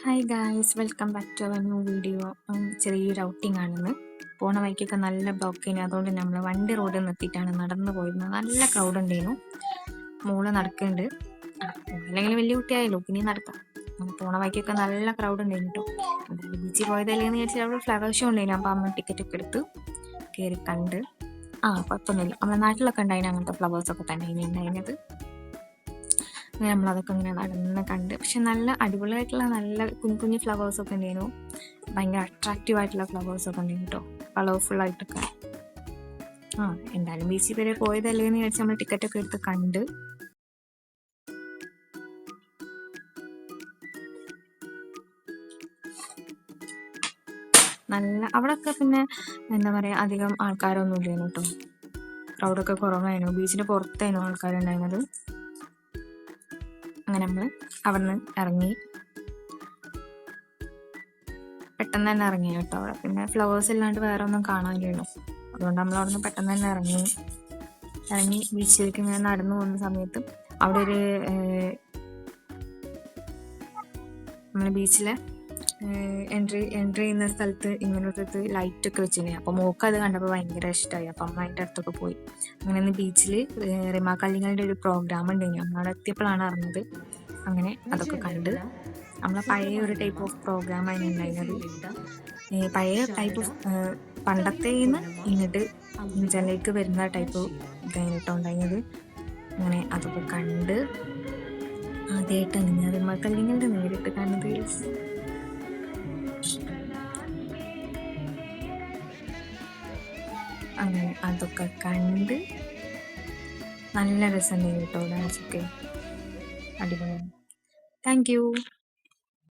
Hi guys, welcome back to our new video. ചെറിയൊരു outing ആണെന്ന്. പോണ വഴിക്കൊക്കെ നല്ല ബ്ലോക്കിന്, അതുകൊണ്ട് നമ്മൾ വണ്ടി റോഡിൽ നിർത്തിയിട്ടാണ് നടന്നു പോയിരുന്നത്. നല്ല ക്രൗഡ് ഉണ്ടായിരുന്നു. മോള് നടക്കുന്നുണ്ട്. അല്ലെങ്കിൽ വലിയ കുട്ടിയായല്ലോ, പിന്നെ നടക്കാം. പോണ വഴിക്കൊക്കെ നല്ല ക്രൗഡ് ഉണ്ടായിരുന്നു കേട്ടോ. എന്തായാലും ബീച്ചിൽ പോയതല്ലേന്ന് വിചാരിച്ചാൽ അവിടെ ഫ്ലവർ ഷോ ഉണ്ടായിരുന്നു. അപ്പോൾ അമ്മ ടിക്കറ്റ് ഒക്കെ എടുത്ത് കയറി കണ്ട്. കുഴപ്പമൊന്നുമില്ല. നമ്മുടെ നാട്ടിലൊക്കെ ഉണ്ടായിരുന്നു അങ്ങനത്തെ ഫ്ലവേഴ്സൊക്കെ തന്നെ ഉണ്ടായിരുന്നത്. അങ്ങനെ നമ്മളതൊക്കെ ഇങ്ങനെ നടന്ന് കണ്ട്. പക്ഷെ നല്ല അടിപൊളിയായിട്ടുള്ള നല്ല കുഞ്ഞു കുഞ്ഞു ഫ്ലവേഴ്സൊക്കെ ഉണ്ടായിരുന്നു. ഭയങ്കര അട്രാക്റ്റീവ് ആയിട്ടുള്ള ഫ്ലവേഴ്സൊക്കെ ഉണ്ടായിരുന്നു കേട്ടോ, കളർഫുൾ ആയിട്ടൊക്കെ. എന്തായാലും ബീച്ചിൽ വരെ പോയതല്ലേ എന്ന് വിചാരിച്ച് നമ്മൾ ടിക്കറ്റൊക്കെ എടുത്ത് കണ്ട്. നല്ല അവിടെയൊക്കെ പിന്നെ എന്താ പറയുക, അധികം ആൾക്കാരൊന്നും ഇല്ലായിരുന്നു കേട്ടോ. ക്രൗഡൊക്കെ കുറവായിരുന്നു. ബീച്ചിന് പുറത്തായിരുന്നു ആൾക്കാരുണ്ടായിരുന്നത്. അങ്ങനെ നമ്മൾ അവിടെ നിന്ന് ഇറങ്ങി. പെട്ടെന്ന് തന്നെ ഇറങ്ങി കേട്ടോ. അവിടെ പിന്നെ ഫ്ലവേഴ്സ് ഇല്ലാണ്ട് വേറെ ഒന്നും കാണാനില്ലല്ലോ. അതുകൊണ്ട് നമ്മൾ അവിടെ നിന്ന് പെട്ടെന്ന് തന്നെ ഇറങ്ങി ബീച്ചിലേക്ക് ഇങ്ങനെ നടന്നു പോകുന്ന സമയത്ത് അവിടെ ഒരു നമ്മളെ ബീച്ചിലെ എൻട്രി ചെയ്യുന്ന സ്ഥലത്ത് ഇങ്ങനത്തെ ലൈറ്റൊക്കെ വെച്ചിരുന്നു. അപ്പോൾ മോക്ക് അത് കണ്ടപ്പോൾ ഭയങ്കര ഇഷ്ടമായി. അപ്പം അമ്മ അതിൻ്റെ അടുത്തൊക്കെ പോയി. അങ്ങനെ ഒന്ന് ബീച്ചിൽ റിമ കല്ലിങ്ങളുടെ ഒരു പ്രോഗ്രാം ഉണ്ടായിരുന്നു. നമ്മളവിടെ എത്തിയപ്പോഴാണ് അറിഞ്ഞത്. അങ്ങനെ അതൊക്കെ കണ്ട് നമ്മളെ പഴയ ഒരു ടൈപ്പ് ഓഫ് പ്രോഗ്രാമാണ് ഉണ്ടായിരുന്നത്. പഴയ ടൈപ്പ് ഓഫ് പണ്ടത്തേന്ന് ഇങ്ങോട്ട് ജനലേക്ക് വരുന്ന ടൈപ്പ് ഇതായിട്ടോ ഉണ്ടായിരുന്നത്. അങ്ങനെ അതൊക്കെ കണ്ട് ആദ്യമായിട്ടാണ് ഞാൻ റിമ കല്ലിങ്ങളുടെ നേരിട്ട് കാണുന്നത്. അങ്ങനെ അതൊക്കെ കണ്ട് നല്ല രസമുണ്ടായിരുന്നു കേട്ടോ. ഡാൻസൊക്കെ അടിപൊളിയാണ്. Thank you.